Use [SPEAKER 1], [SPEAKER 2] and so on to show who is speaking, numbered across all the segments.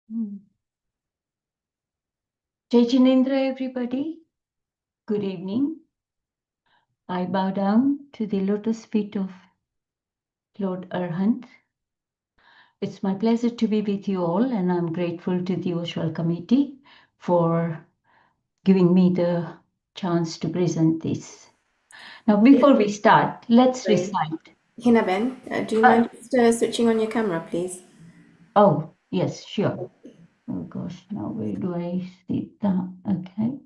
[SPEAKER 1] Jai Jinendra, everybody. Good evening. I bow down to the lotus feet of Lord Arihant. It's my pleasure to be with you all, and I'm grateful to the Oshwal committee for giving me the chance to present this. Now, before we start, let's recite.
[SPEAKER 2] Hinaben, do you mind just switching on your camera, please?
[SPEAKER 1] Oh, yes, sure. Oh gosh, now where do I see that? Okay.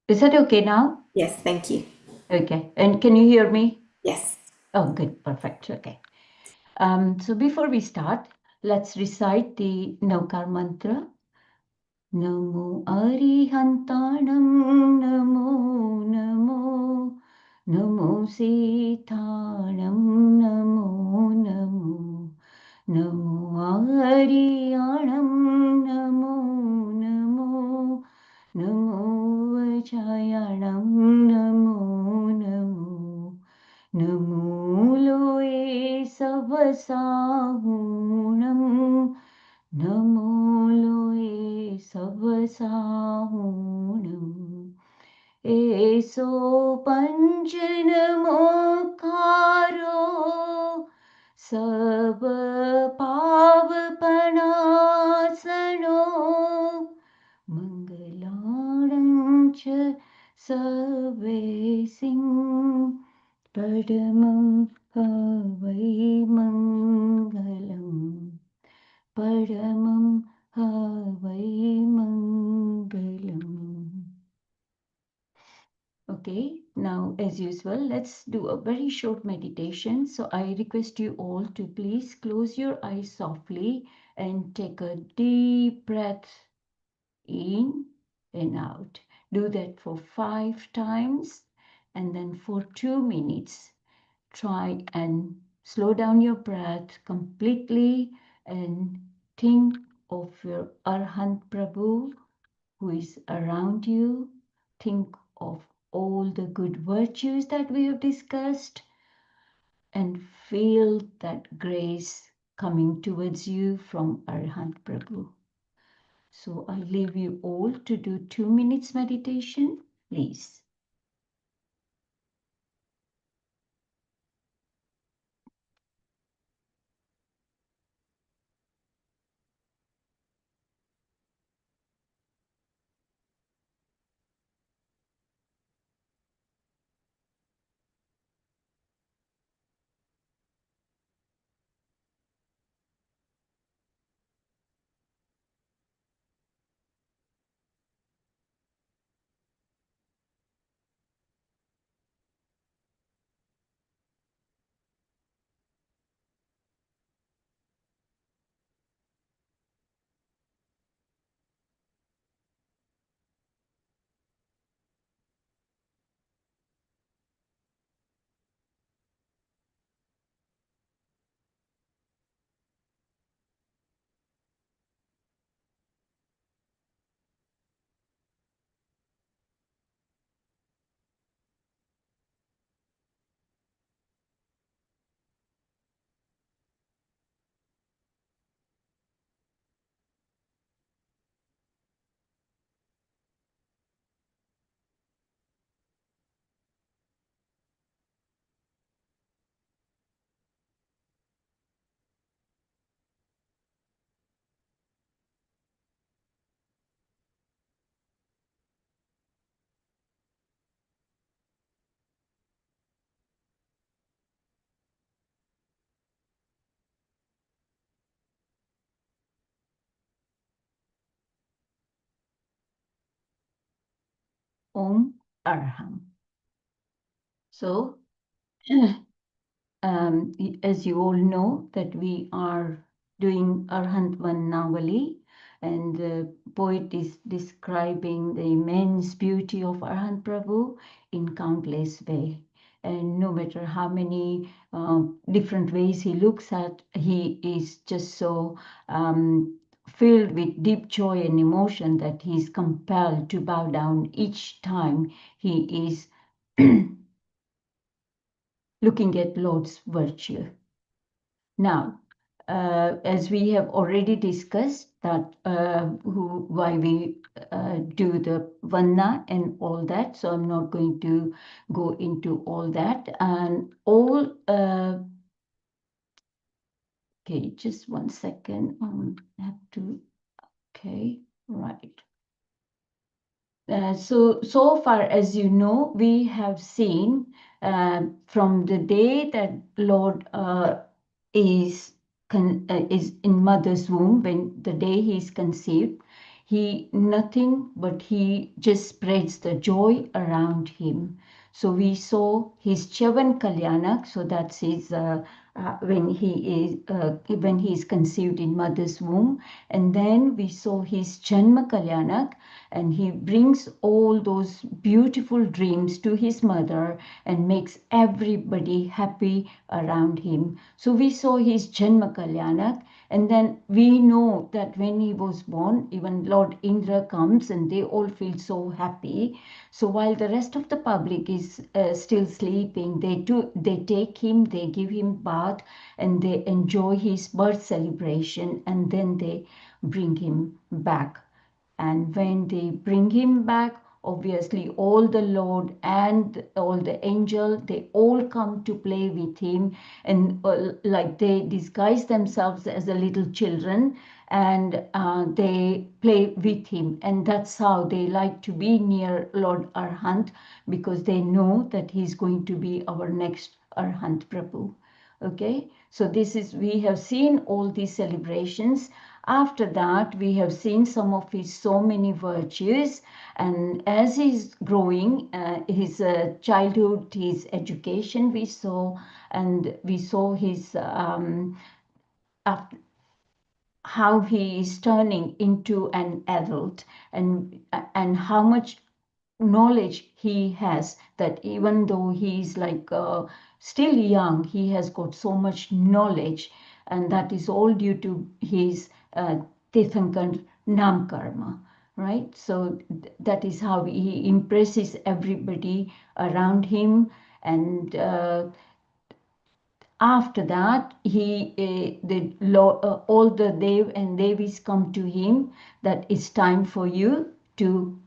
[SPEAKER 1] Is that okay now?
[SPEAKER 2] Yes, thank you.
[SPEAKER 1] Okay. And can you hear me?
[SPEAKER 2] Yes.
[SPEAKER 1] Oh, good. Perfect. Okay. So before we start, let's recite the Navkar mantra. Namo Arihantanam, Namo Namo, Namo Sitanam, Namo Namo, Namo Ariyanam, Namo Namo, Namo Vajayanam, Namo Namo. Namuloe savasahunam, namuloe savasahunam. Eso panjanamokaro, sab pavapanasano, mangalanam cha sarve sing. Padamam Havai Mangalam. Padamam Havai Mangalam. Okay, now as usual, let's do a very short meditation. So I request you all to please close your eyes softly and take a deep breath in and out. Do that for 5 times and then for 2 minutes. Try and slow down your breath completely and think of your Arihant Prabhu who is around you. Think of all the good virtues that we have discussed and feel that grace coming towards you from Arihant Prabhu. So I leave you all to do 2 minutes meditation, please. Om Arham. So as you all know, that we are doing Arihant Vandanavali, and the poet is describing the immense beauty of Arihant Prabhu in countless ways. And no matter how many different ways he looks at, he is just so filled with deep joy and emotion that he is compelled to bow down each time he is looking at Lord's virtue. Now, as we have already discussed that why we do the Vanna and all that, so I'm not going to go into all that. And all, okay, just 1 second. I have to, okay, right. So far as you know, we have seen from the day that Lord is in mother's womb, when the day he is conceived, he nothing but he just spreads the joy around him. So we saw his Chavan Kalyanak, so that's his when he is conceived in mother's womb, and then we saw his Janma Kalyanak, and he brings all those beautiful dreams to his mother and makes everybody happy around him. So we saw his Janma Kalyanak, and then we know that when he was born, even Lord Indra comes and they all feel so happy. So while the rest of the public is still sleeping, they take him, they give him bath, and they enjoy his birth celebration, and then they bring him back. And when they bring him back, obviously all the Lord and all the angel, they all come to play with him, and like they disguise themselves as the little children, and they play with him. And that's how they like to be near Lord Arhant, because they know that he's going to be our next Arhant Prabhu. Okay, so this is, we have seen all these celebrations. After that, we have seen some of his so many virtues, and as he's growing, his childhood, his education we saw, and we saw his how he is turning into an adult, and how much knowledge he has, that even though he's like still young, he has got so much knowledge, and that is all due to his Tirthankar Nam Karma, right? So that is how he impresses everybody around him. And after that, all the Dev and Devis come to him that it's time for you to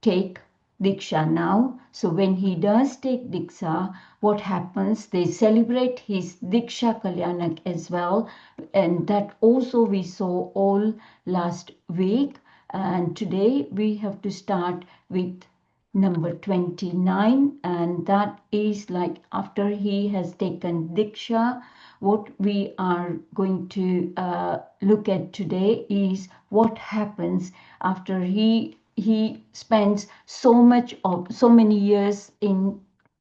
[SPEAKER 1] take Diksha now. So when he does take Diksha, what happens? They celebrate his Diksha Kalyanak as well. And that also we saw all last week. And today we have to start with number 29, and that is like after he has taken Diksha, what we are going to look at today is what happens after he spends so many years in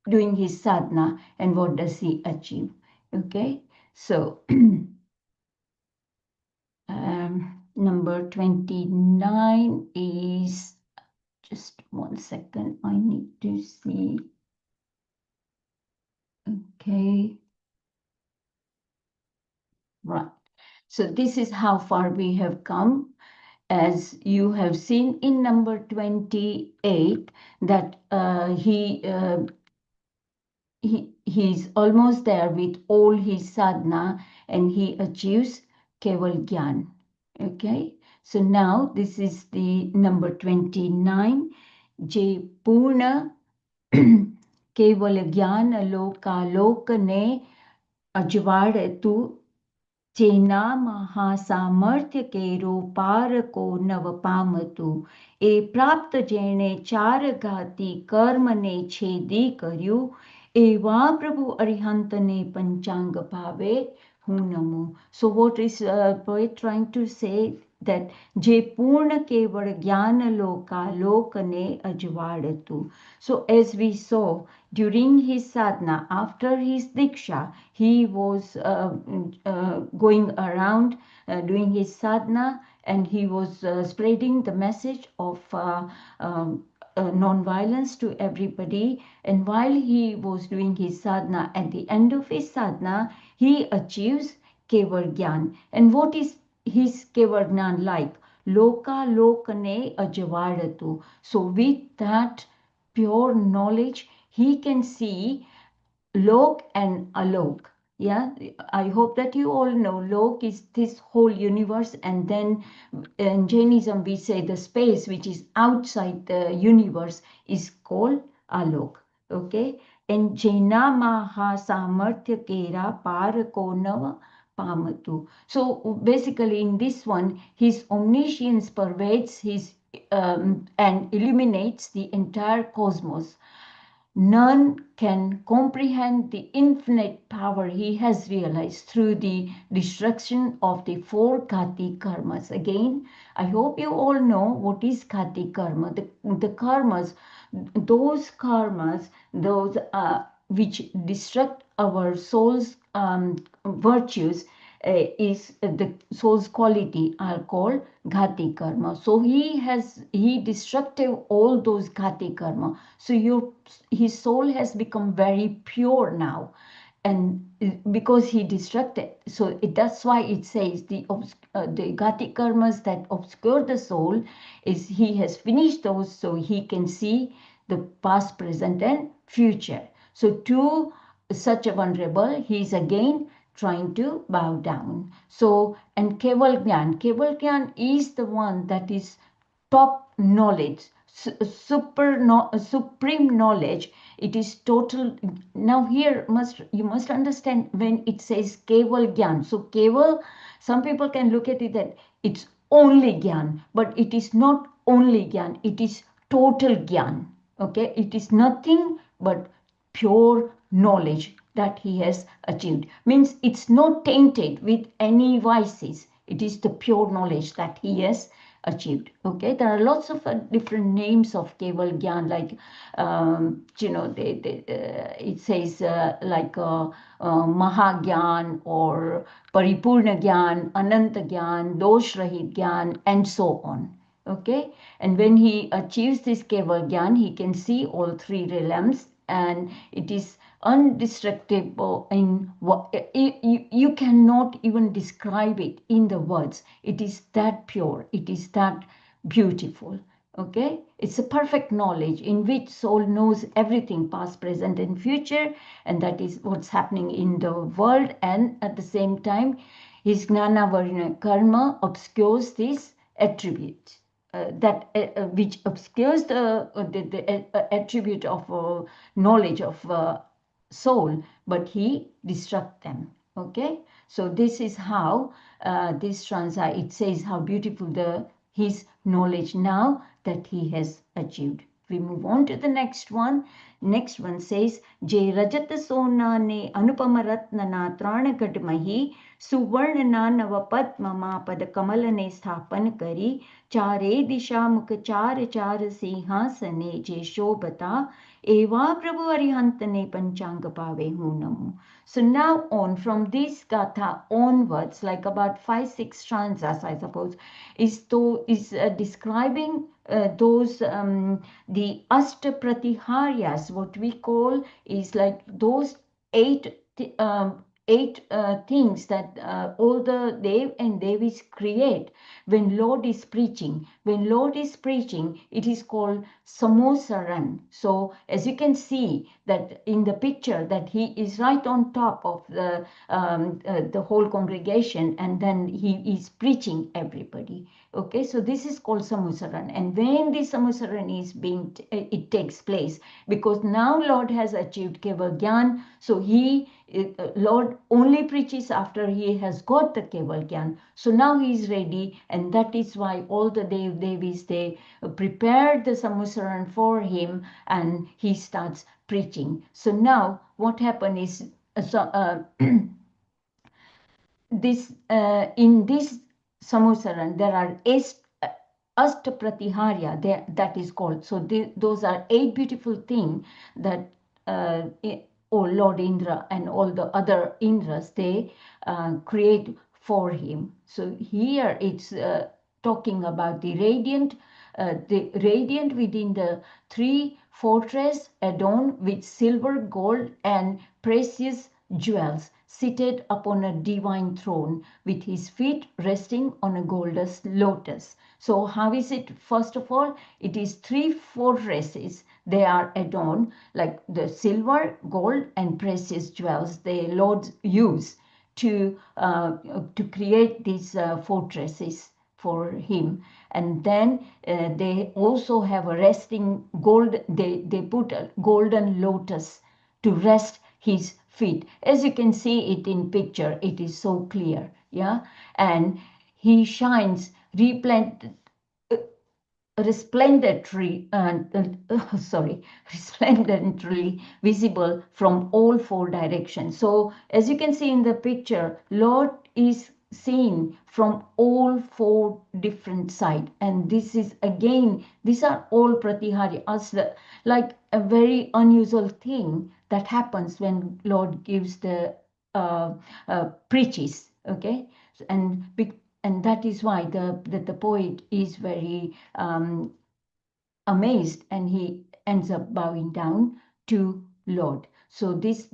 [SPEAKER 1] doing his sadhana, and what does he achieve. Okay, so number 29 is, just 1 second, I need to see. Okay, right. So this is how far we have come. As you have seen in number 28, that he's almost there with all his sadhana, and he achieves Keval Gyan. Okay, so now this is the number 29. Je Purna Keval Gyan Loka ne ajwad tu જેના મહાસામર્થ્ય કેરો પાર કો નવ પામતું એ પ્રાપ્ત જેણે ચાર ઘાતી કર્મને છેદી કર્યું એવા પ્રભુ અરિહંતને પંચાંગ ભાવે હું નમું. So what is poet trying to say? That જે પૂર્ણ કેવળ જ્ઞાન લોકા લોકને અજવાળતું. So as we saw during his sadhana, after his diksha, he was going around doing his sadhana, and he was spreading the message of non-violence to everybody. And while he was doing his sadhana, at the end of his sadhana, he achieves Kevar Gyan. And what is his Kevar Gyan like? Loka lokane ajavadatu. So with that pure knowledge, he can see Lok and Alok. Yeah, I hope that you all know Lok is this whole universe, and then in Jainism we say the space which is outside the universe is called Alok. Okay, and Jaina Maha Samarthya Kera Parakonava Pamatu. So basically, in this one, his omniscience pervades his and illuminates the entire cosmos. None can comprehend the infinite power he has realized through the destruction of the four Ghati karmas. Again, I hope you all know what is Ghati karma. The karmas, those which destruct our soul's virtues, is the soul's quality are called ghati karma. So he destructed all those ghati karma. So his soul has become very pure now, and because he destructed, so that's why it says the ghati karmas that obscure the soul, is he has finished those, so he can see the past, present, and future. So to such a one rebel, he is again trying to bow down. So, and Keval Gyan is the one that is top knowledge, supreme knowledge. It is total. Now here you must understand when it says Keval Gyan. So Keval, some people can look at it that it's only Gyan, but it is not only Gyan. It is total Gyan. Okay, it is nothing but pure knowledge that he has achieved. Means it's not tainted with any vices. It is the pure knowledge that he has achieved. Okay, there are lots of different names of Keval Gyan, like it says like Mahagyan or Paripurna Gyan, Ananta Gyan, Dosh Rahit Gyan, and so on. Okay, and when he achieves this Keval Gyan, he can see all three realms, and it is undestructible in what you cannot even describe it in the words. It is that pure, it is that beautiful. Okay, it's a perfect knowledge in which soul knows everything, past, present, and future, and that is what's happening in the world. And at the same time, his gnana varna karma obscures this attribute, which obscures the attribute of knowledge of soul, but he destruct them. Okay, so this is how this stanza, it says how beautiful the his knowledge now that he has achieved. We move on to the next one. Next one says, Jai Rajat Sona ne Anupama Ratna na Trana Gadmahi Suvarna na Navapadma Mapada Kamala ne Sthapan Kari Chare Disha Mukha Char Char Sinhasane Je Shobhata Eva Prabhu Arihant ne Panchanga Pave Hunam. So now on, from this gatha onwards, like about 5-6 stanzas, I suppose, is describing those the Ashtapratiharias, what we call is like those eight things that all the Dev and Devis create when Lord is preaching. When Lord is preaching, it is called Samosaran. So as you can see that in the picture, that he is right on top of the whole congregation, and then he is preaching everybody. Okay, so this is called Samusaran, and when the Samusaran is being it takes place, because now Lord has achieved Keval Gyan, so Lord only preaches after he has got the Keval Gyan. So now he is ready, and that is why all the Devis, they prepared the Samusaran for him, and he starts preaching. So now what happened is this in this Samusaran there are Ashtapratihariya, that is called. So those are 8 beautiful things that Lord Indra and all the other Indras, they create for him. So here it's talking about the radiant within the 3 fortress adorned with silver, gold, and precious jewels, seated upon a divine throne with his feet resting on a golden lotus. So how is it? First of all, it is 3 fortresses they are adorned like the silver, gold, and precious jewels the Lord use to create these fortresses for him. And then they also have a resting gold. They put a golden lotus to rest his feet. As you can see it in picture, it is so clear. Yeah, and he shines resplendently resplendently visible from all four directions. So as you can see in the picture, Lord is seen from all four different sides, and this is again, these are all pratihari as like a very unusual thing that happens when Lord gives the preaches. Okay, and and that is why the poet is very amazed, and he ends up bowing down to Lord. So these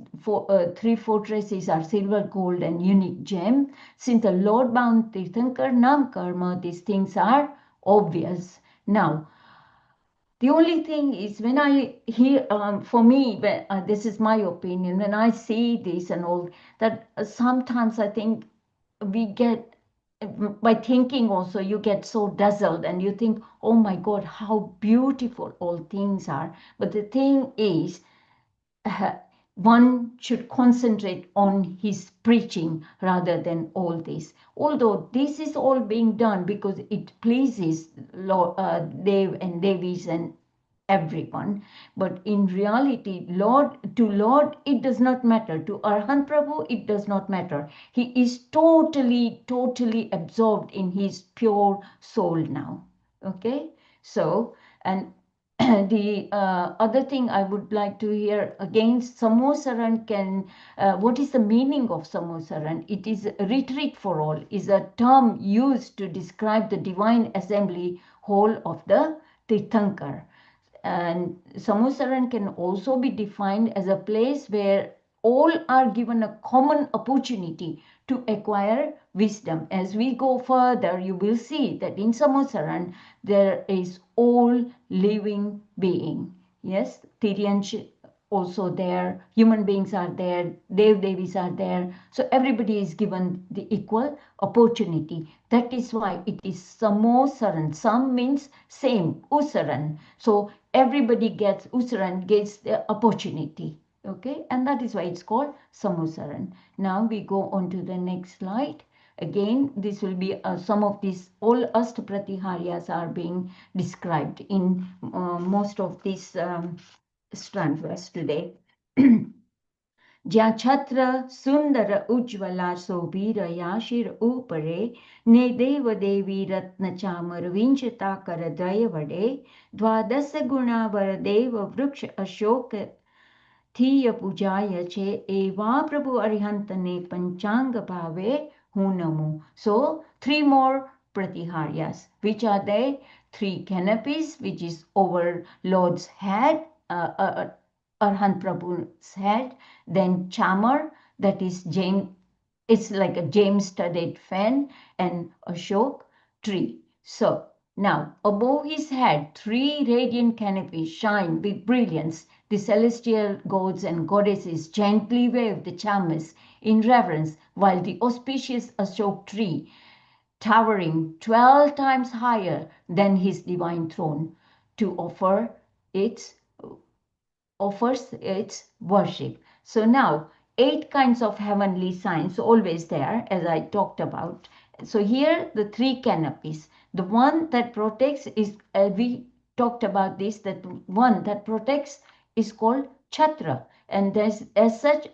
[SPEAKER 1] three fortresses are silver, gold, and unique gem. Since the Lord bound Tirthankar Nam Karma, these things are obvious. Now, the only thing is when I hear, for me, this is my opinion, when I see this and all, that sometimes I think we get, by thinking also, you get so dazzled and you think, oh my God, how beautiful all things are. But the thing is, one should concentrate on his preaching rather than all this. Although this is all being done because it pleases Lord, Dev and Devis and everyone, but in reality, Lord it does not matter. To Arihant Prabhu it does not matter. He is totally absorbed in his pure soul now. Okay, so, and the other thing I would like to hear again, Samosaran can, what is the meaning of Samosaran? It is retreat for all, is a term used to describe the divine assembly whole of the Tirthankar. And Samosaran can also be defined as a place where all are given a common opportunity to acquire wisdom. As we go further, you will see that in Samosaran there is all living being. Yes, Tiryan also there, human beings are there, Dev Devis are there. So everybody is given the equal opportunity. That is why it is Samosaran. Sam means same, Usaran. So everybody gets, Usaran gets the opportunity. Okay, and that is why it's called Samosaran. Now we go on to the next slide. Again, this will be some of these, all Astapratiharias are being described in most of these stanzas today. જ્યાં છત્ર સુંદર ઉજ્જવલા શોભીર યાશિર ઉપરે ને દેવ દેવી રત્ન ચામર વિંચતા કર દ્વય વડે દ્વાદશ ગુણા વર દેવ વૃક્ષ અશોક થીય પૂજાય છે એવા પ્રભુ અરિહંતને પંચાંગ ભાવે હું નમું. So 3 more pratiharyas. Which are they? 3 canopies, which is over Lord's head, Arihant Prabhu's head. Then chamar, that is it's like a gem-studded fan, and Ashok tree. So now above his head 3 radiant canopies shine with brilliance. The celestial gods and goddesses gently wave the chambers in reverence, while the auspicious Ashok tree, towering 12 times higher than his divine throne, to offers its worship. So now 8 kinds of heavenly signs always there, as I talked about. So here the 3 canopies. The one that protects is, we talked about this, that one that protects is called Chhatra, and there's, as such,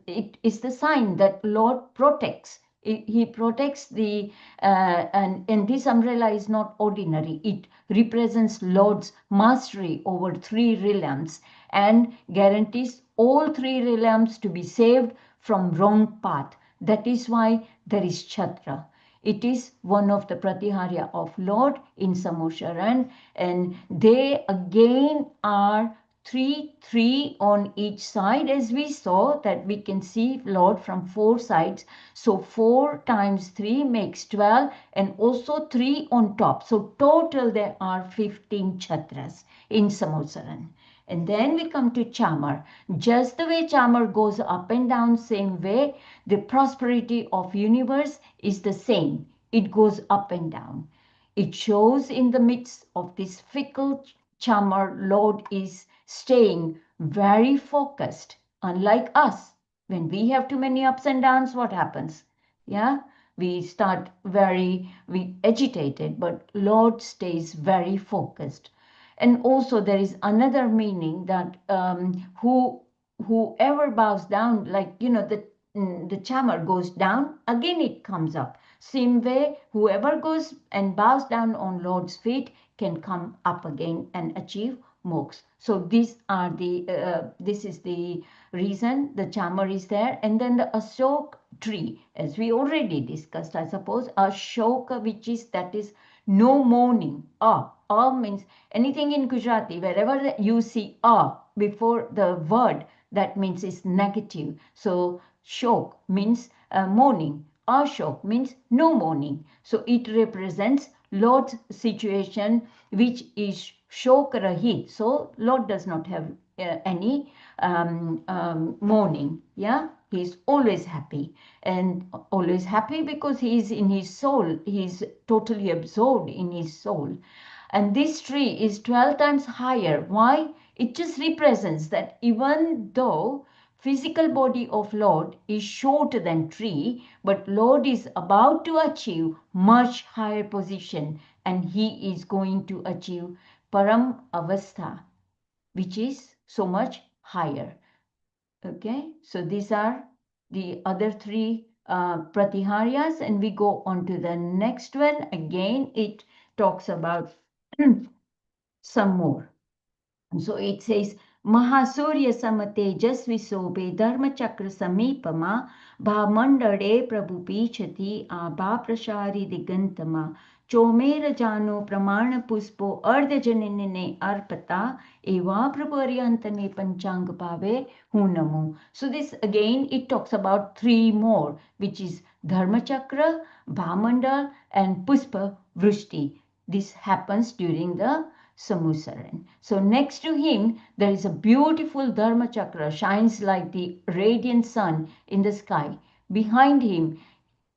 [SPEAKER 1] it is the sign that Lord protects. He protects the, and this umbrella is not ordinary. It represents Lord's mastery over 3 realms and guarantees all 3 realms to be saved from wrong path. That is why there is Chhatra. It is one of the Pratiharya of Lord in Samosaran, and they again are 3 on each side, as we saw that we can see Lord from 4 sides. So 4 times 3 makes 12, and also 3 on top. So total there are 15 Chhatras in Samosaran. And then we come to Chamar. Just the way Chamar goes up and down, same way the prosperity of universe is the same. It goes up and down. It shows in the midst of this fickle Chamar, Lord is staying very focused. Unlike us, when we have too many ups and downs, what happens? Yeah, we start we agitated, but Lord stays very focused. And also there is another meaning that whoever bows down, like the chamar goes down, again it comes up. Same way, whoever goes and bows down on Lord's feet can come up again and achieve moksha. So this is the reason the chamar is there. And then the ashok tree, as we already discussed, I suppose, ashoka, which is, that is no mourning. Means anything in Gujarati, wherever you see before the word, that means it's negative. So shok means mourning. Ashok means no mourning. So it represents Lord's situation, which is shok rahit. So Lord does not have any mourning. Yeah, he's always happy, and always happy because he is in his soul. He's totally absorbed in his soul. And this tree is 12 times higher. Why? It just represents that even though physical body of Lord is shorter than tree, but Lord is about to achieve much higher position, and he is going to achieve param avastha, which is so much higher. Okay, so these are the other three pratiharyas, and we go on to the next one. Again, it talks about some more. So it says, Mahasurya Samatejasvi Sobe Dharma Chakra Samipama Bhamandade Prabhu Pichati Abha Prashari Digantama Chomera Jano Pramana Puspo Ardha Janine Arpata Eva Prabhu Arihantane Panchang Pave Hunamu. So this again it talks about three more, which is Dharma Chakra, Bhamandal, and Puspa Vrishti. This happens during the Samusaran. So next to him, there is a beautiful Dharma Chakra, shines like the radiant sun in the sky. Behind him,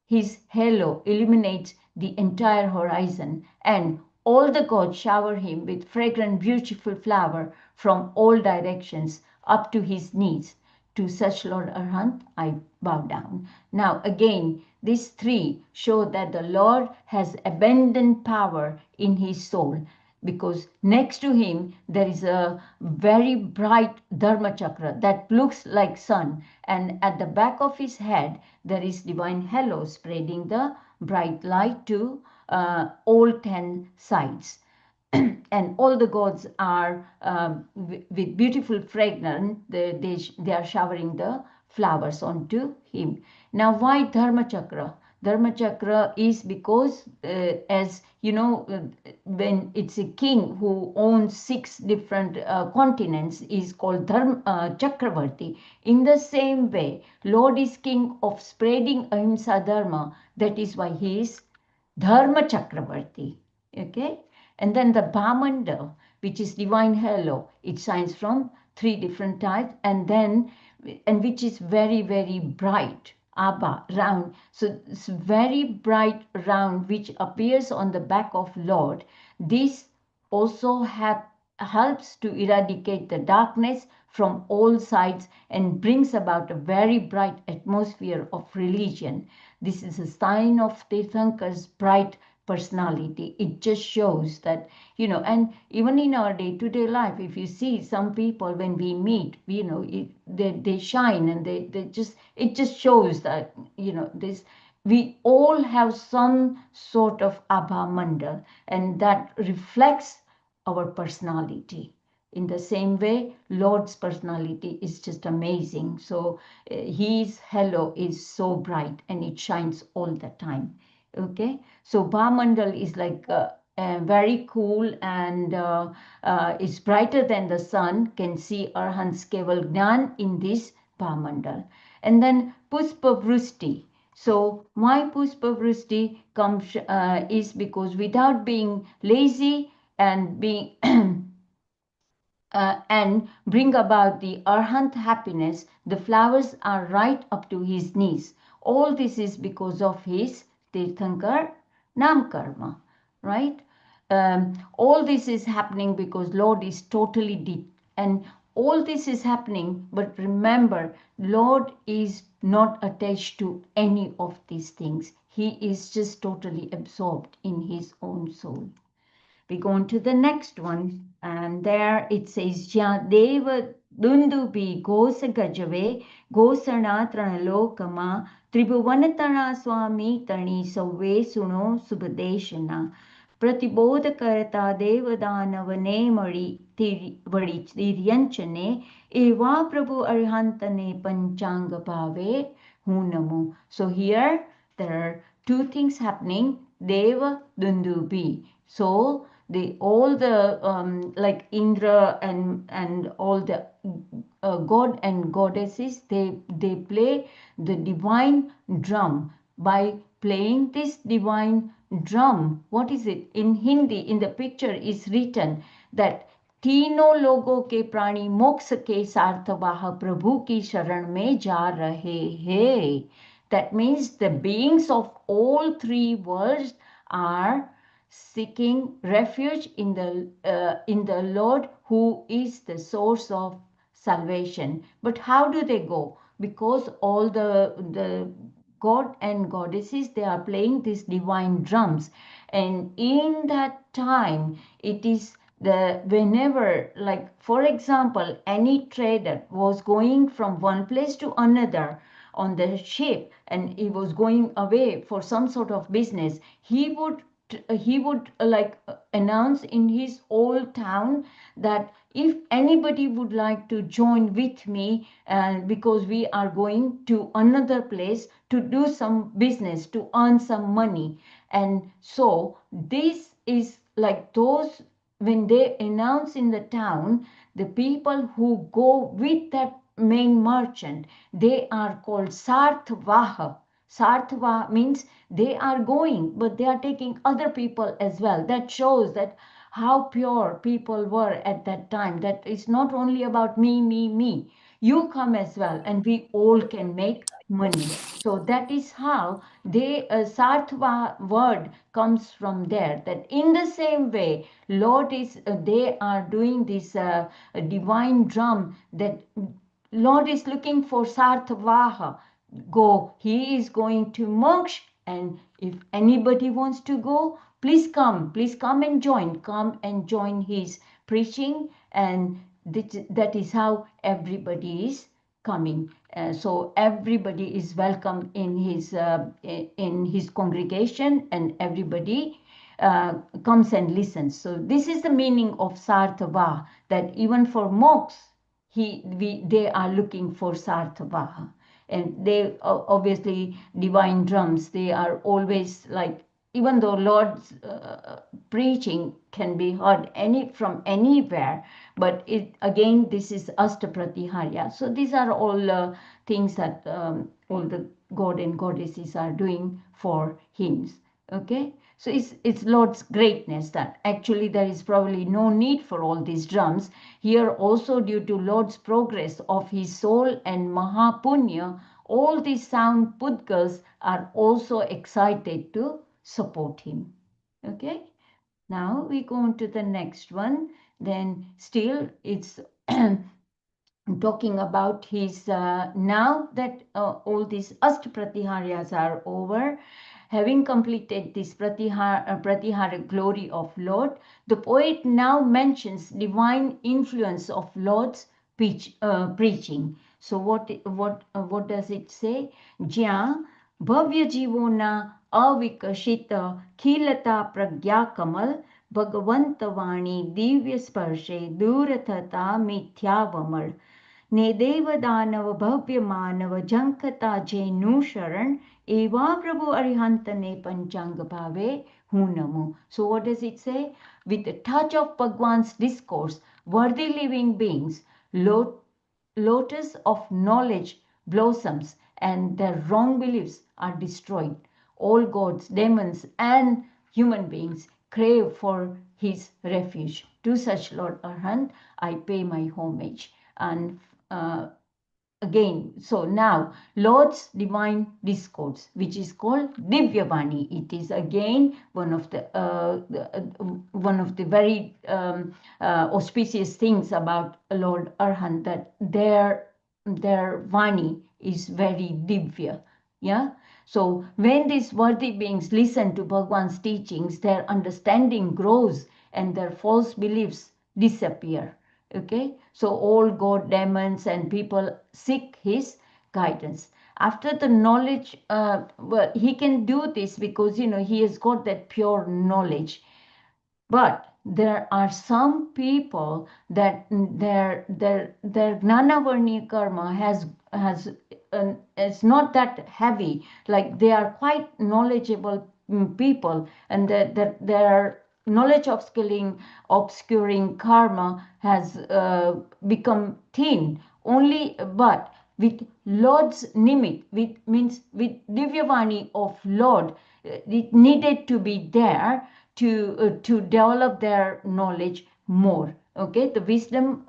[SPEAKER 1] his halo illuminates the entire horizon, and all the gods shower him with fragrant, beautiful flower from all directions up to his knees. To such Lord Arhant, I bow down. Now again, these three show that the Lord has abundant power in his soul, because next to him there is a very bright dharma chakra that looks like sun, and at the back of his head there is divine halo spreading the bright light to all 10 sides. And all the gods are with beautiful fragrance, they are showering the flowers onto him. Now why dharma chakra? Dharma chakra is because as you know, when it's a king who owns 6 different continents is called Chakravarti. In the same way, Lord is king of spreading ahimsa dharma. That is why he is Dharma Chakravarti. Okay? And then the Bhamanda, which is divine halo, it shines from 3 different types, and which is very, very bright. Abba, round. So it's very bright round, which appears on the back of Lord. This also helps to eradicate the darkness from all sides and brings about a very bright atmosphere of religion. This is a sign of Tirthankar's bright personality. It just shows that, and even in our day-to-day life, if you see some people when we meet, they shine, and it just shows that, this, we all have some sort of Abha Mandal, and that reflects our personality. In the same way, Lord's personality is just amazing. So his halo is so bright and it shines all the time. Okay, so Bhamandal is like very cool, and is brighter than the sun. Can see Arhant's Keval Gnan in this Bhamandal. And then Puspa Vrusti. So why Puspa Vrusti comes is because without being lazy and being and bring about the Arhant happiness, the flowers are right up to his knees. All this is because of his Tirthankar Nam Karma, right? All this is happening because Lord is totally deep. And all this is happening, but remember, Lord is not attached to any of these things. He is just totally absorbed in his own soul. We go on to the next one, and there it says, Ja Deva Dundubi Gosa Gajave Gosana Tranalokama Tribhuvanatana Swami Tani Save Suno Subhadeshana प्रतिबोध करता देवदानव ने वड़ी तिर्यंचने एवा प्रभु अरिहंत ने पंचांग भावे हूँ नमो. So here there are two things happening. Deva Dundubi. So all the like Indra and all the god and goddesses, they play the divine drum. By playing this divine drum, what is it in Hindi? In the picture is written that तीनों लोगों के प्राणी मोक्ष के सार्थवाह प्रभु की शरण में जा रहे हैं. That means the beings of all three worlds are seeking refuge in the Lord, who is the source of salvation. But how do they go? Because all the god and goddesses, they are playing these divine drums, and in that time it is the whenever, like for example, any trader was going from one place to another on the ship and he was going away for some sort of business, he would announce in his old town that if anybody would like to join with me, because we are going to another place to do some business to earn some money. And so this is like those, when they announce in the town, the people who go with that main merchant, they are called Sarthvaha. Sarthva means they are going, but they are taking other people as well. That shows that how pure people were at that time. That it's not only about me, me, me. You come as well, and we all can make money. So that is how they Sarthva word comes from there. That in the same way, Lord is they are doing this divine drum. That Lord is looking for Sarthvaha. Go, he is going to moksha, and if anybody wants to go, please come and join his preaching. And that is how everybody is coming. So everybody is welcome in his congregation, and everybody comes and listens. So this is the meaning of Sarthava, that even for monks, they are looking for Sarthava. And they obviously divine drums, they are always like, even though Lord's preaching can be heard from anywhere, but it again, this is Astapratihaya. So these are all things that all the god and goddesses are doing for hymns. Okay, so it's Lord's greatness that actually there is probably no need for all these drums here. Also, due to Lord's progress of his soul and Mahapunya, all these sound pudgals are also excited to support him. Okay, now we go on to the next one. Then still it's talking about his, now that all these Astapratiharias are over, having completed this Pratihara glory of Lord, the poet now mentions divine influence of Lord's preaching. So what does it say? જ્યાં ભવ્ય જીવોના અવિકસિત ખીલતા પ્રજ્ઞા કમલ ભગવંત વાણી દિવ્ય સ્પર્શે દૂર થતા મિથ્યાવમળ ને દેવદાનવ ભવ્ય માનવ ઝંખતા જેનું શરણ એવા પ્રભુ અરિહંતને પંચાંગ ભાવે હું નમો. So what does it say? With the touch of Bhagwan's discourse, worthy living beings, lotus of knowledge blossoms, and their wrong beliefs are destroyed. All gods, demons, and human beings crave for his refuge. To such Lord Arihant, I pay my homage. And again, so now Lord's divine discourse, which is called Divyavani. It is again one of the very auspicious things about Lord Arihant, that their Vani is very divya. Yeah. So when these worthy beings listen to Bhagwan's teachings, their understanding grows and their false beliefs disappear. Okay, so all god, demons, and people seek his guidance. After the knowledge, well, he can do this because he has got that pure knowledge. But there are some people that their Gnanavarni karma is not that heavy. Like they are quite knowledgeable people, and their knowledge of skilling obscuring karma has become thin. Only but with Lord's nimit, with means with Divyavani of Lord, it needed to be there to develop their knowledge more. Okay, the wisdom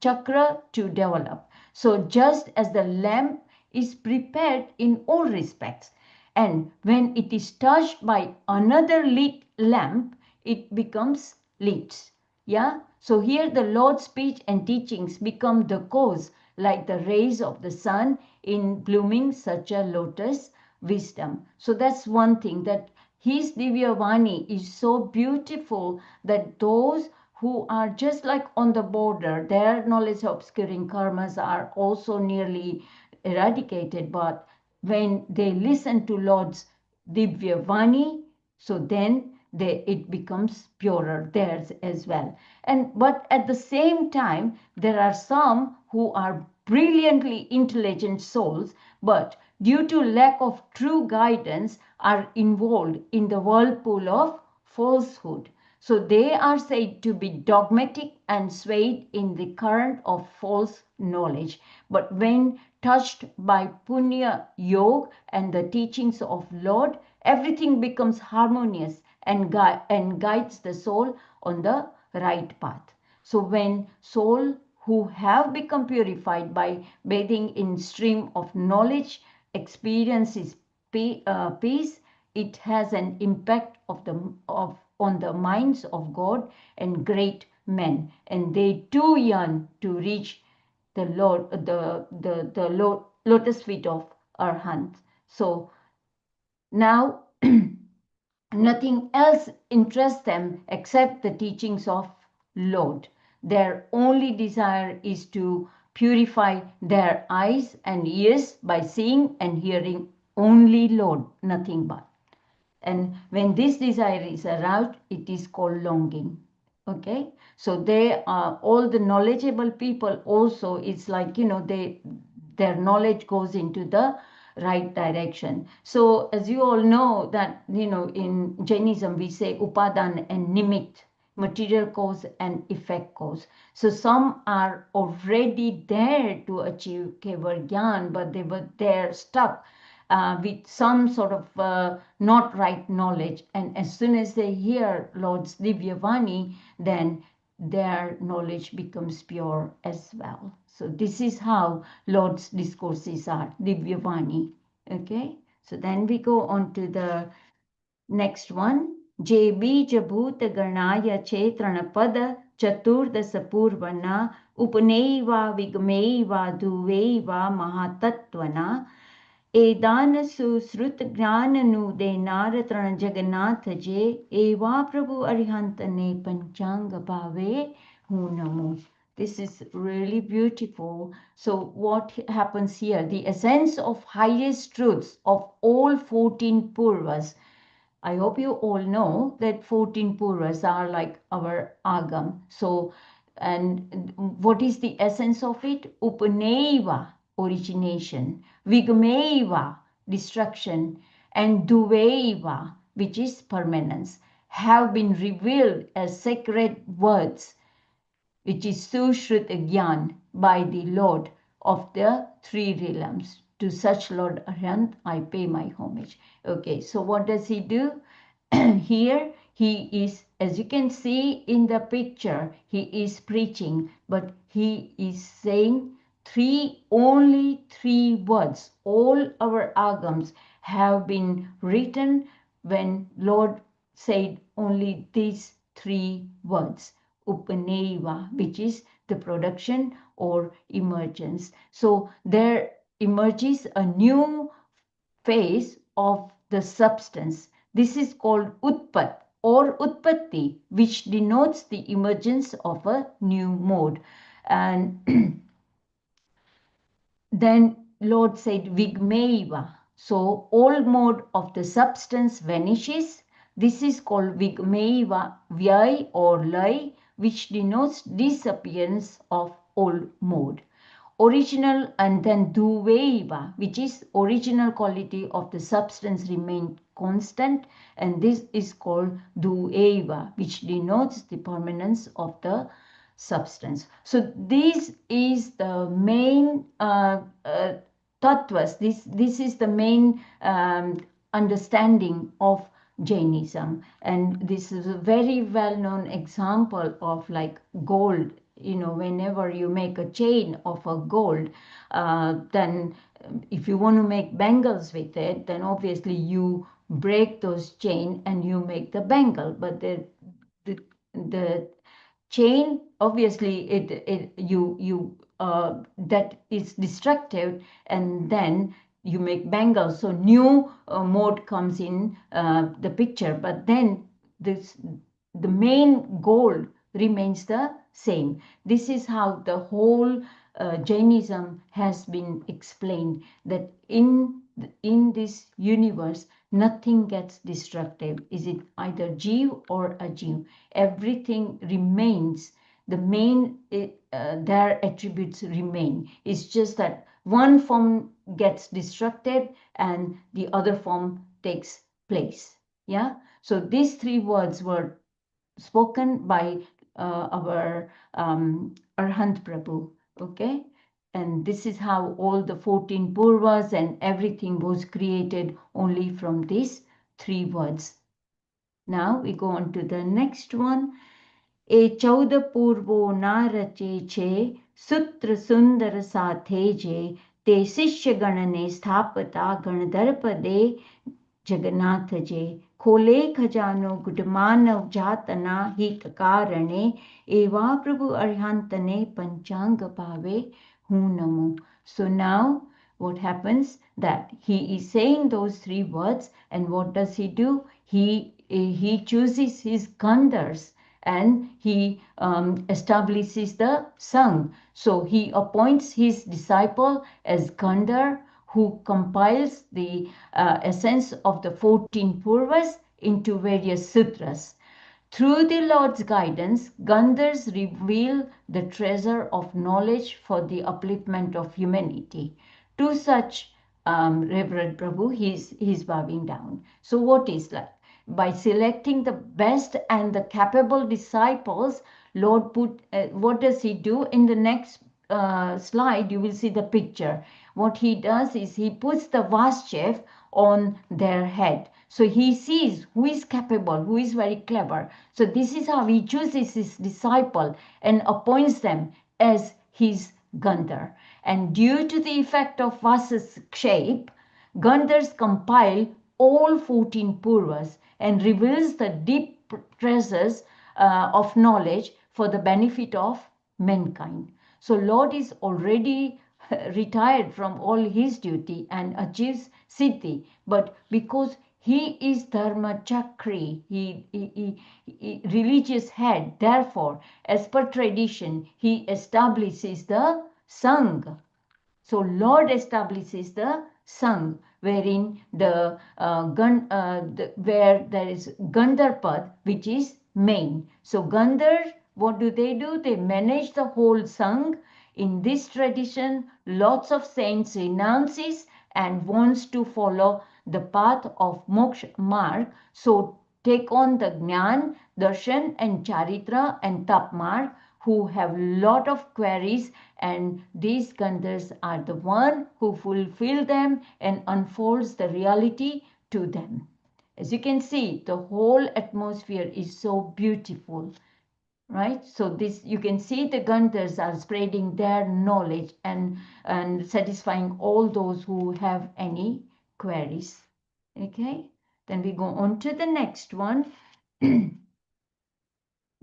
[SPEAKER 1] chakra to develop. So just as the lamp is prepared in all respects, and when it is touched by another lit lamp, it becomes lit. Yeah, so here the Lord's speech and teachings become the cause, like the rays of the sun in blooming such a lotus wisdom. So that's one thing, that his Divya Vani is so beautiful that those who are just like on the border, their knowledge of obscuring karmas are also nearly eradicated. But when they listen to Lord's Divya Vani, so then it becomes purer theirs as well. And but at the same time, there are some who are brilliantly intelligent souls, but due to lack of true guidance are involved in the whirlpool of falsehood. So they are said to be dogmatic and swayed in the current of false knowledge. But when touched by Punya Yoga and the teachings of Lord, everything becomes harmonious and guides the soul on the right path. So when soul who have become purified by bathing in stream of knowledge experiences peace, it has an impact on the minds of God and great men, and they too yearn to reach the Lord, the lotus feet of Arhant. So now nothing else interests them except the teachings of Lord. Their only desire is to purify their eyes and ears by seeing and hearing only Lord, nothing but. And when this desire is aroused, it is called longing. Okay, so they are all the knowledgeable people also. It's like their knowledge goes into the right direction. So as you all know that in Jainism we say upadan and nimit, material cause and effect cause. So some are already there to achieve kevar gyan, but they were there stuck with some sort of not right knowledge. And as soon as they hear Lord's Divya Vani, then their knowledge becomes pure as well. So this is how Lord's discourses are, Divya Vani. Okay, so then we go on to the next one. Je bija bhuta ganaya chetrana pada chaturdasa purvana upaneiva vigmeiva duveiva mahatatvana एदान Sushruta ज्ञान नु देनार तरण जगन्नाथ जे एवा प्रभु अरिहंत ने पंचांग भावे हूँ नमो. This is really beautiful. So what happens here? The essence of highest truths of all 14 purvas. I hope you all know that 14 purvas are like our agam. So, and what is the essence of it? Upaneiva, origination, Vigmeva, destruction, and Duveiva, which is permanence, have been revealed as sacred words, which is Sushrut Gyan by the Lord of the three realms. To such Lord Arihant, I pay my homage. Okay, so what does he do? Here he is, as you can see in the picture, he is preaching, but he is saying only three words. All our agams have been written when Lord said only these three words, upaneva, which is the production or emergence. So there emerges a new phase of the substance. This is called utpat or utpatti, which denotes the emergence of a new mode. And then Lord said vigmeva. So all mode of the substance vanishes. This is called vigmeva vyai or lay, which denotes disappearance of old mode. Original, and then duveva, which is original quality of the substance remain constant, and this is called dueva, which denotes the permanence of the substance. So this is the main tattvas. This is the main understanding of Jainism, and this is a very well-known example of like gold. Whenever you make a chain of a gold, then if you want to make bangles with it, then obviously you break those chain and you make the bangle. But the chain, obviously it you that is destructive, and then you make bangles, so new mode comes in the picture, but then this the main goal remains the same. This is how the whole Jainism has been explained, that in this universe nothing gets destructive. Is it either Jeev or Ajeev? Everything remains. The main their attributes remain. It's just that one form gets destructed and the other form takes place. Yeah. So these three words were spoken by our Arihant Prabhu. Okay. And this is how all the 14 purvas and everything was created only from these three words. Now we go on to the next one. ए 14 पूर्वो न रचे छे सूत्र सुंदर साथे जे ते शिष्य गण ने स्थापता गणधर्प दे जगन्नाथ जे खोले खजानो गुडमानव जातना हित कारणे एवा प्रभु अरिहंतने पंचांग पावे हूँ नमो. So now what happens, that he is saying those three words, and what does he do? He chooses his gandhars and he establishes the Sangh. So he appoints his disciple as Gandhar, who compiles the essence of the 14 Purvas into various sutras. Through the Lord's guidance, Gandhars reveal the treasure of knowledge for the upliftment of humanity. To such Reverend Prabhu, he's bowing down. So what is that? By selecting the best and the capable disciples, Lord put, what does he do? In the next slide, you will see the picture. What he does is he puts the Vaschef on their head. So he sees who is capable, who is very clever. So this is how he chooses his disciple and appoints them as his Gandhar. And due to the effect of Vasa's shape, Gandhars compile all 14 Purvas and reveals the deep treasures of knowledge for the benefit of mankind. So Lord is already retired from all his duty and achieves Siddhi, but because he is Dharma Chakri, he religious head, therefore, as per tradition, he establishes the Sangh. So Lord establishes the Sangh, wherein where there is Gandharpad, which is main. So Gandhar, what do? They manage the whole Sangh. In this tradition, lots of saints renounces and wants to follow the path of moksha marg. So take on the Jnana, Darshan and Charitra and Tap marg, who have lot of queries, and these Gandhars are the one who fulfill them and unfolds the reality to them. As you can see, the whole atmosphere is so beautiful, right? So this, you can see the Gandhars are spreading their knowledge and satisfying all those who have any queries. Okay, then we go on to the next one.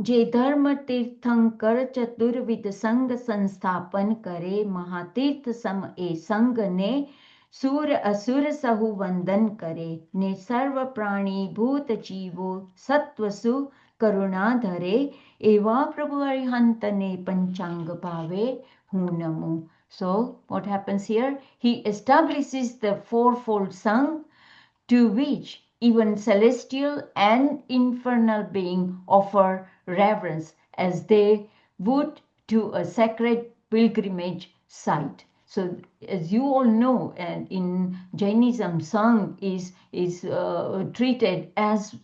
[SPEAKER 1] जे धर्म तीर्थंकर चतुर्विध संग संस्थापन करे महातीर्थ सम ए संग ने सूर असुर सहु वंदन करे ने सर्व प्राणी भूत जीवो सत्वसु करुणा धरे एवा प्रभु अरिहंत ने पंचांग भावे हूँ नमो. So what happens here? He establishes the fourfold sung to which even celestial and infernal beings offer reverence as they would to a sacred pilgrimage site. So, as you all know, and in Jainism, song is treated as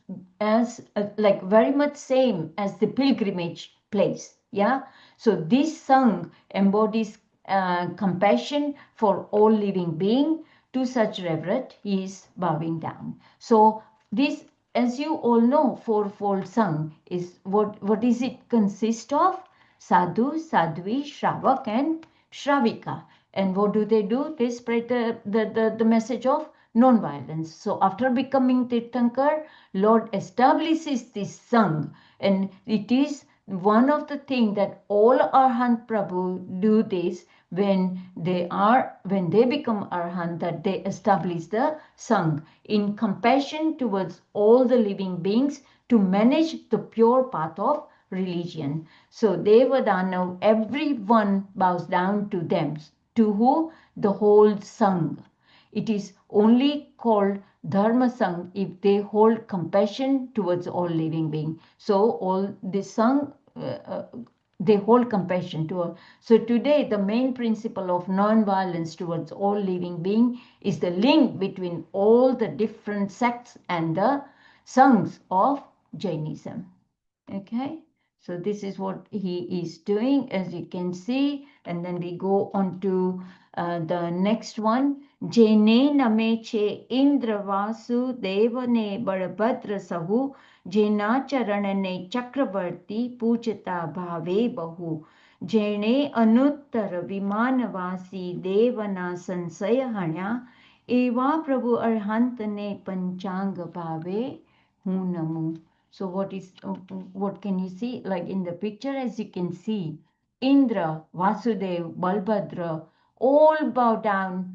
[SPEAKER 1] like very much same as the pilgrimage place. Yeah. So this song embodies compassion for all living being. To such reverence he is bowing down. So this, as you all know, fourfold sung is what is it consist of? Sadhu, Sadhvi, Shravak and Shravika. And what do? They spread the message of non-violence. So after becoming Tirthankar, Lord establishes this sung, and it is one of the things that all Arhant Prabhu do this when they become Arhant, that they establish the Sangh in compassion towards all the living beings to manage the pure path of religion. So Devadanav, everyone bows down to them. To who? The whole Sangh. It is only called Dharma Sangh if they hold compassion towards all living beings. So all the Sangh they hold compassion to all. So today the main principle of non-violence towards all living being is the link between all the different sects and the sanghs of Jainism. Okay, so this is what he is doing, as you can see. And then we go on to the next one. Jene name che Indra Vasu Devane Balabhadra Sahu Jena Charanane Chakravarti Pujata Bhave Bahu Jene Anuttar Vimanavasi Devana Sansaya Hanya Eva Prabhu Arhantane Panchanga Bhave Hunamu. So what can you see? Like in the picture, as you can see, Indra, Vasudev, Balbhadra all bow down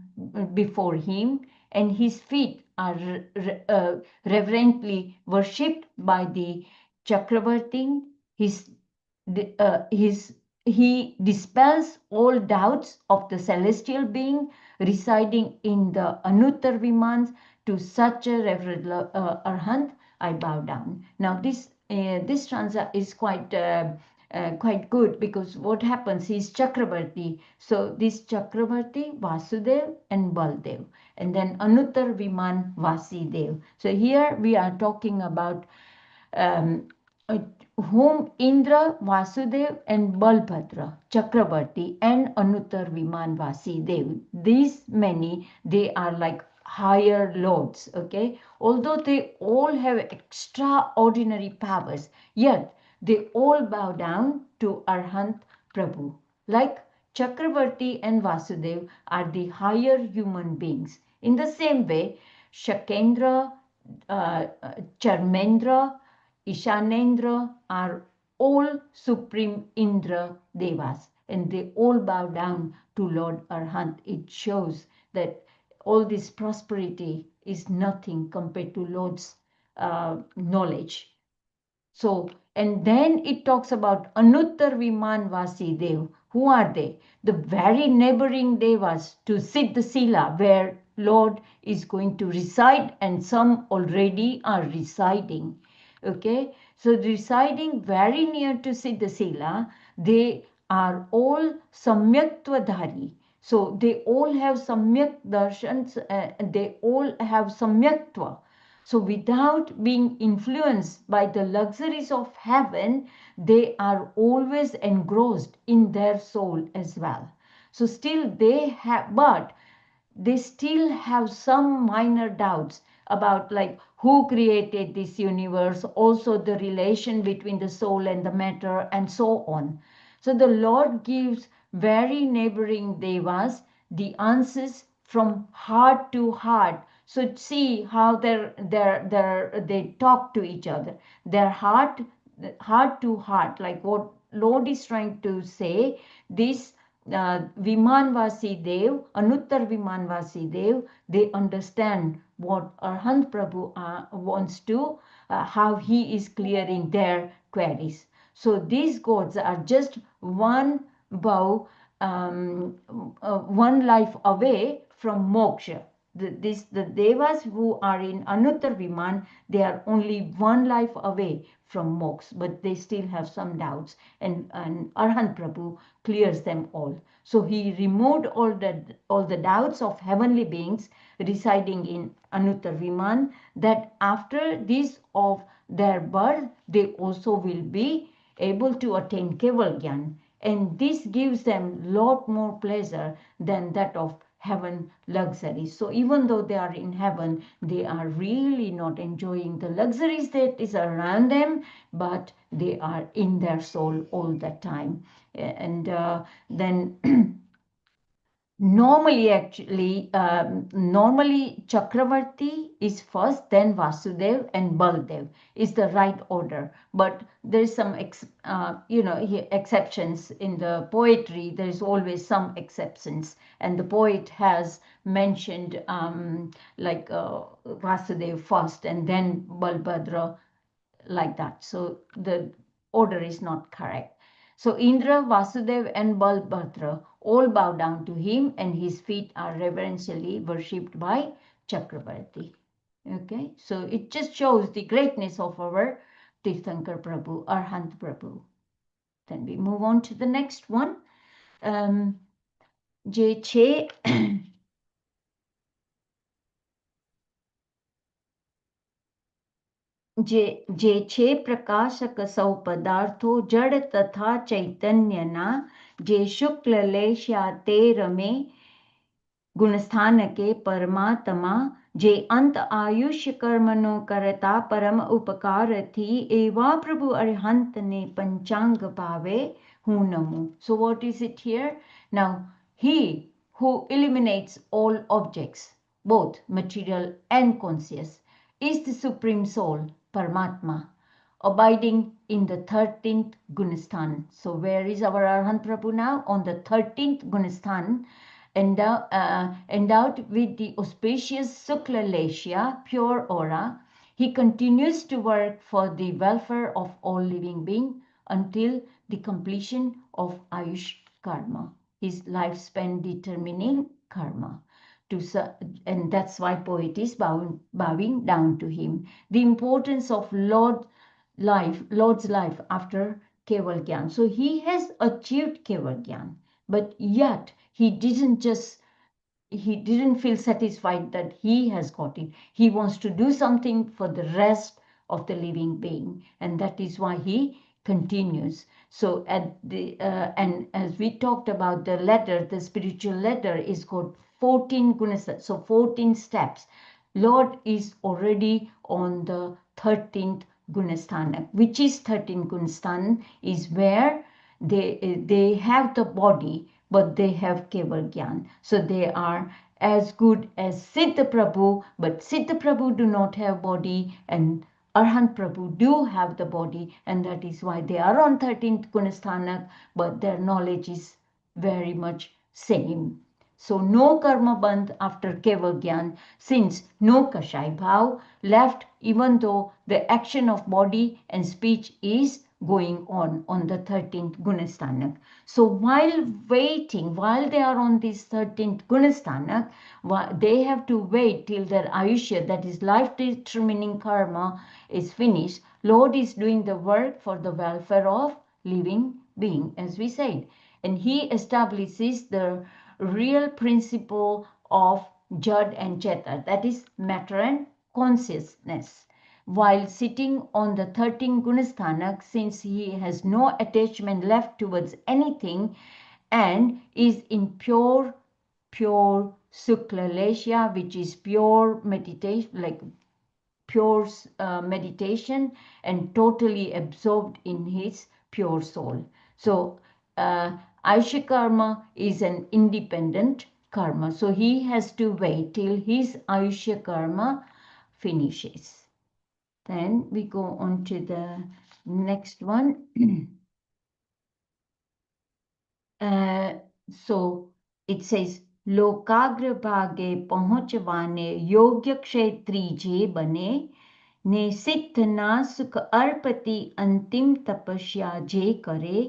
[SPEAKER 1] before him, and his feet are reverently worshipped by the Chakravarti. His he dispels all doubts of the celestial being residing in the Anuttar Vimans. To such a reverend Arhant I bow down. Now this stanza is quite good, because what happens is Chakravarti. So this Chakravarti, Vasudev and Baldev, and then Anuttar Viman Vasidev. So here we are talking about um, uh, whom Indra, Vasudev and Balbhadra, Chakravarti and Anuttar Viman Vasidev. These many, they are like higher lords, okay? Although they all have extraordinary powers, yet they all bow down to Arhant Prabhu. Like Chakravarti and Vasudev are the higher human beings. In the same way, Shakendra, Charmendra, Ishanendra are all supreme Indra Devas, and they all bow down to Lord Arhant. It shows that all this prosperity is nothing compared to Lord's knowledge. So, and then it talks about Anuttar Viman Vasi Dev. Who are they? The very neighboring devas to Siddhasila, where Lord is going to reside, and some already are residing. Okay, so residing very near to Siddhasila, they are all Samyaktva-dhari. So they all have Samyak darshans, they all have Samyaktva. So without being influenced by the luxuries of heaven, they are always engrossed in their soul as well. So still they have, but they still have some minor doubts about like who created this universe, also the relation between the soul and the matter, and so on. So the Lord gives very neighboring devas the answers from heart to heart. So see how they talk to each other. Their heart to heart, like what Lord is trying to say. This Vimanvasi Dev, Anuttar Vimanvasi Dev, they understand what Arhant Prabhu wants to, how he is clearing their queries. So these gods are just one bow, one life away from moksha. The devas who are in Anuttar Viman, they are only one life away from moksha, but they still have some doubts, and Arhant Prabhu clears them all. So he removed all the doubts of heavenly beings residing in Anuttar Viman, that after this of their birth, they also will be able to attain Keval Gyan. And this gives them lot more pleasure than that of heaven luxury. So even though they are in heaven, they are really not enjoying the luxuries that is around them, but they are in their soul all the time. And then normally Chakravarti is first, then Vasudev and Baldev is the right order. But there is some exceptions in the poetry. There is always some exceptions, and the poet has mentioned like Vasudev first and then Balbhadra, like that. So the order is not correct. So Indra, Vasudev, and Balbhadra all bow down to him, and his feet are reverentially worshipped by Chakravarti. Okay, so it just shows the greatness of our Tirthankar Prabhu, Arhant Prabhu. Then we move on to the next one. Je Che જે છે પ્રકાશક સૌ પદાર્થો જડ તથા ચૈતન્યના જે શુક્લ લેશ્યા તે રમે ગુણસ્થાનકે પરમાત્મા જે અંત આયુષ્ય કર્મનો કરતા પરમ ઉપકારથી એવા પ્રભુ અરિહંતને પંચાંગ ભાવે હું નમું. So what is it here? Now, he who eliminates all objects, both material and conscious, is the Supreme Soul, Paramatma, abiding in the 13th Gunasthan. So where is our Arhant Prabhu now? On the 13th Gunasthan, endowed with the auspicious Sukla Leshya, pure aura. He continues to work for the welfare of all living beings until the completion of Ayush Karma, his lifespan determining karma. And that's why poet is bowing down to him. The importance of Lord's life after Keval Gyan. So he has achieved Keval Gyan, but yet he didn't feel satisfied that he has got it. He wants to do something for the rest of the living being, and that is why he continues. So and as we talked about, the ladder, the spiritual ladder is called 14 gunas, so 14 steps. Lord is already on the 13th gunasthana. Which is 13th gunasthana? Is where they have the body, but they have Keval Gyan. So they are as good as Siddha Prabhu, but Siddha Prabhu do not have body, and Arhant Prabhu do have the body, and that is why they are on 13th Gunasthana, but their knowledge is very much same. So no karma bandh after Keval Gyan, since no Kashai Bhav left, even though the action of body and speech is going on the 13th Gunasthanak. So while they are on this 13th Gunasthanak, they have to wait till their Ayushya, that is life determining karma, is finished. Lord is doing the work for the welfare of living being, as we said. And he establishes the real principle of Jad and Chetar, that is matter and consciousness. While sitting on the 13 Gunasthanak, since he has no attachment left towards anything and is in pure pure Sukla Lesha, which is pure meditation, like pure meditation, and totally absorbed in his pure soul. So Aisha karma is an independent karma. So he has to wait till his Aisha karma finishes. Then we go on to the next one. So it says लोकाग्रभागे पहुंचवाने योग्य क्षेत्री जे बने ने सिद्धना सुख अर्पति अंतिम तपस्या जे करे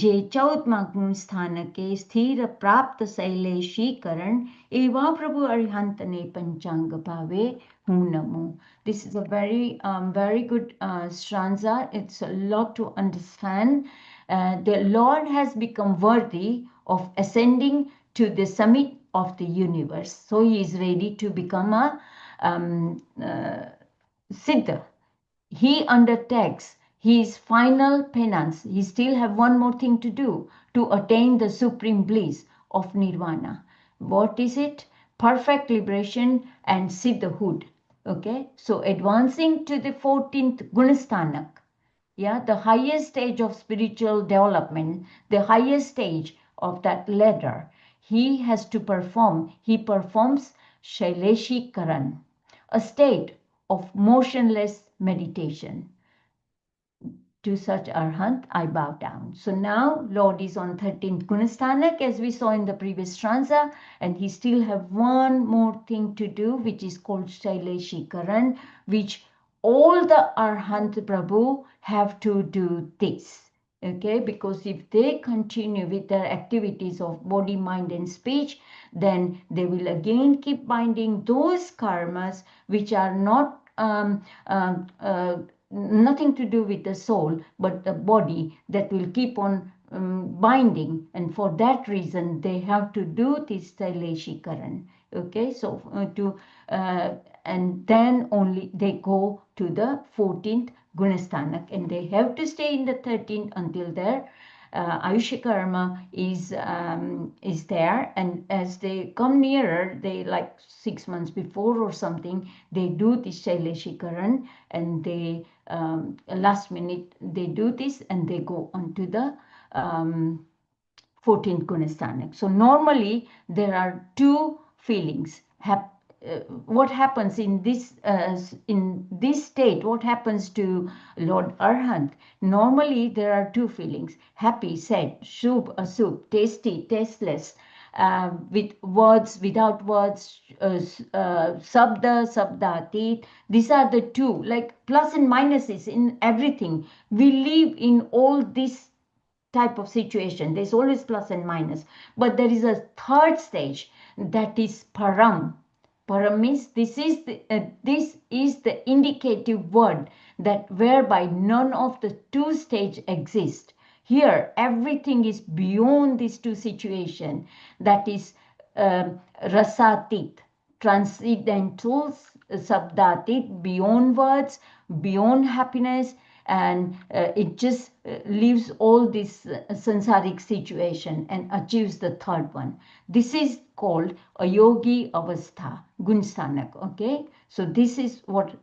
[SPEAKER 1] जे चौदमा स्थानके स्थिर प्राप्त शैलेशीकरण एवा प्रभु अरिहंत ने पंचांग भावे हूँ नमो. This is a very good stanza. It's a lot to understand. The Lord has become worthy of ascending to the summit of the universe. So he is ready to become a Siddha. He undertakes his final penance. He still have one more thing to do to attain the supreme bliss of nirvana. What is it? Perfect liberation and siddhahood. Okay, so advancing to the 14th gunastanak, yeah, the highest stage of spiritual development, the highest stage of that ladder, he has to perform. He performs Shaileshi Karan, a state of motionless meditation. To such Arhant, I bow down. So now Lord is on 13th Gunastanak, as we saw in the previous stanza, and he still have one more thing to do, which is called Shaileshikaran, which all the Arhant Prabhu have to do this. Okay, because if they continue with their activities of body, mind, and speech, then they will again keep binding those karmas which are not nothing to do with the soul, but the body, that will keep on binding. And for that reason, they have to do this Shaileshikaran. Okay, so and then only they go to the 14th Gunastanak, and they have to stay in the 13th until their Ayusha karma is there. And as they come nearer, they, like 6 months before or something, they do this Shaileshikaran, and they last minute they do this, and they go on to the 14th Gunastanak. So normally there are two feelings. What happens in this state? What happens to Lord Arhant? Normally there are two feelings: happy, sad, shubh, ashubh, tasty, tasteless, with words, without words, sabda, sabdatit. These are the two, like plus and minuses in everything. We live in all this type of situation. There's always plus and minus. But there is a third stage, that is param. Param means this is the indicative word, that whereby none of the two stage exist. Here everything is beyond these two situation. That is rasatit, transcendental, sabdatit, beyond words, beyond happiness, and it just leaves all this sansaric situation and achieves the third one. This is called a yogi avastha, gunstanak. Okay, so this is what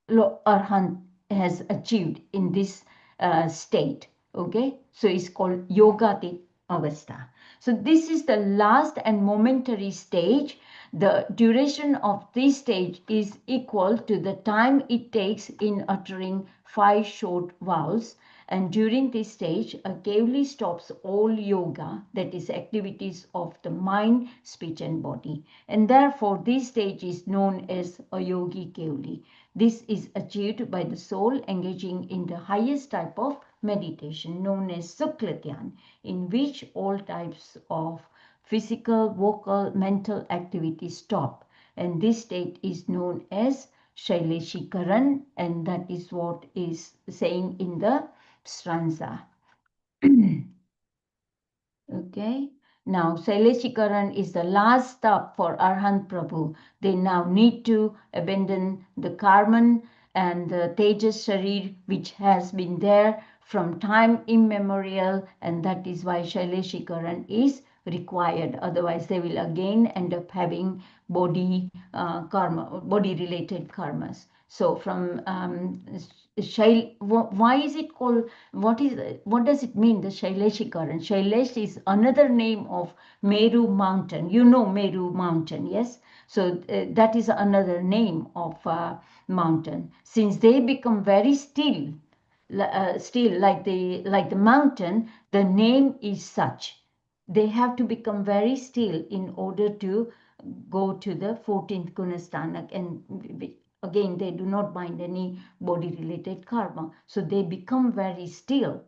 [SPEAKER 1] Arhant has achieved in this state. Okay, so it's called yogati avastha. So this is the last and momentary stage. The duration of this stage is equal to the time it takes in uttering 5 short vowels. And during this stage, a Kevli stops all yoga, that is activities of the mind, speech and body. And therefore, this stage is known as a yogi Kevli. This is achieved by the soul engaging in the highest type of meditation known as Sukla Dhyan, in which all types of physical, vocal, mental activities stop. And this state is known as Shaileshikaran, and that is what is saying in the stanza. Okay. Now, Shaileshikaran is the last stop for Arhant Prabhu. They now need to abandon the Karman and the Tejas Sharir, which has been there from time immemorial, and that is why Shaileshikaran is required. Otherwise, they will again end up having body karma, body related karmas. So from why is it called, what does it mean, the Shaileshikaran? Shailesh is another name of Meru mountain. You know Meru mountain, yes? So that is another name of mountain. Since they become very still, like the mountain, the name is such. They have to become very still in order to go to the 14th Gunasthanak, and again they do not bind any body related karma, so they become very still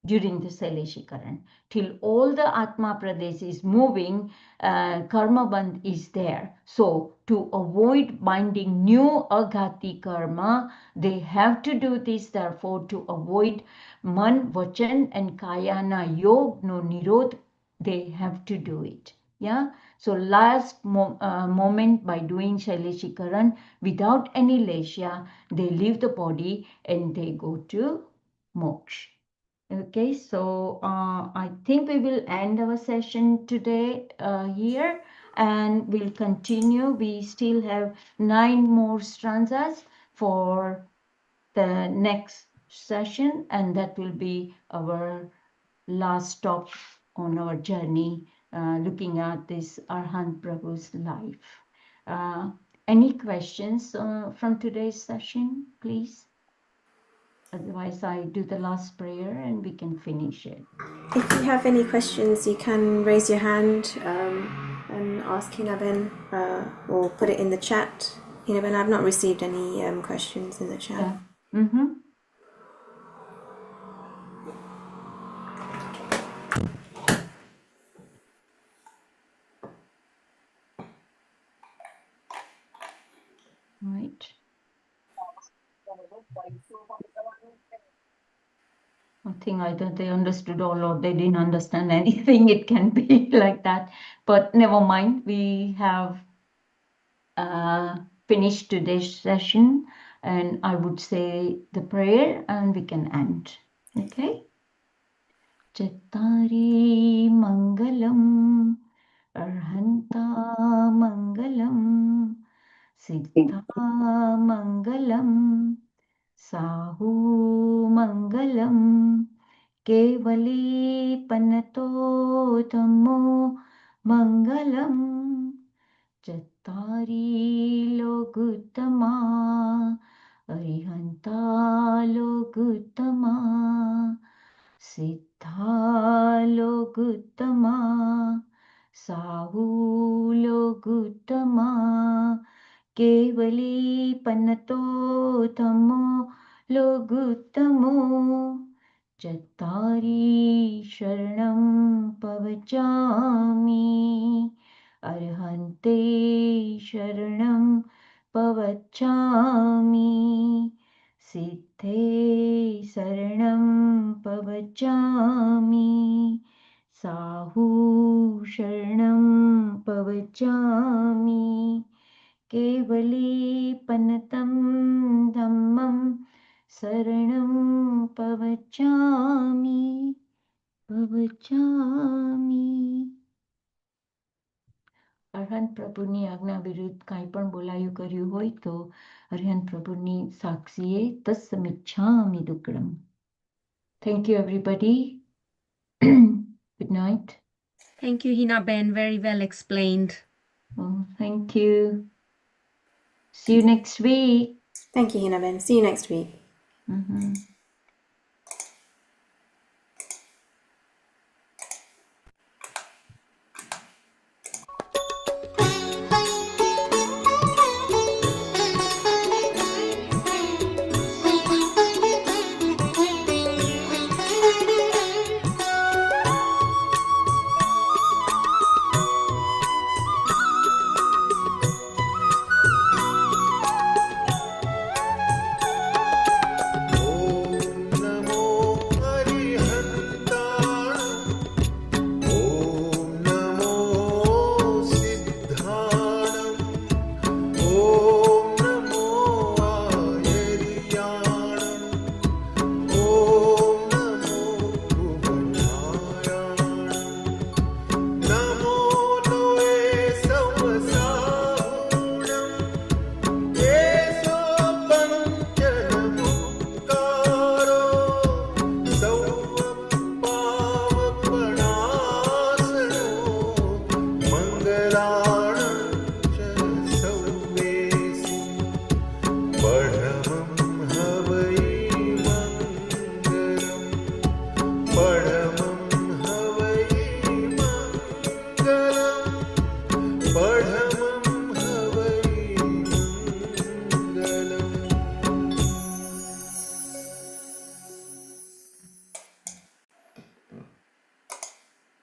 [SPEAKER 1] during the Seleshikaran. Till all the Atma Pradesh is moving, karma band is there. So to avoid binding new aghati karma, they have to do this. Therefore, to avoid man, vachan and kayana yog no nirod, they have to do it. Yeah. So last moment, by doing Shaileshikaran without any lesha, they leave the body and they go to moksha. Okay, so I think we will end our session today here, and we'll continue. We still have 9 more stanzas for the next session, and that will be our last stop on our journey, looking at this Arihant Prabhu's life. Any questions from today's session, please? Otherwise, I do the last prayer and we can finish it.
[SPEAKER 2] If you have any questions, you can raise your hand and ask Hinaben, or put it in the chat. Hinaben, I've not received any questions in the chat.
[SPEAKER 1] Yeah. Mm-hmm. Right. I think either they understood all or they didn't understand anything. It can be like that. But never mind. We have finished today's session, and I would say the prayer and we can end. Okay? Chattari Mangalam Arhanta Mangalam Siddha Mangalam Sahu Mangalam Kevali Panato Dhammo Mangalam Chattari Loguttama Arihanta Loguttama Siddha Loguttama Sahu Loguttama Kevali Panato Dhammo Loguttamo Chattari Sharanam Pavachami Arhante Sharanam Pavachami Siddhe Saranam Pavachami Sahu Sharanam Pavachami Kevali Panatam Dhammam Saranam Pavachami અરહંત પ્રભુની આજ્ઞા વિરુદ્ધ કાંઈ પણ બોલાયું કર્યું હોય તો અરહંત પ્રભુની સાક્ષીએ તસ્સમિચ્છામિ દુક્કડમ. Thank you, everybody. Good night.
[SPEAKER 3] Thank you, Hinaben. Very well explained.
[SPEAKER 1] Oh, thank you. See you next week.
[SPEAKER 2] Thank you, Hinaben. See you next week.
[SPEAKER 1] Mm-hmm.
[SPEAKER 4] पढ़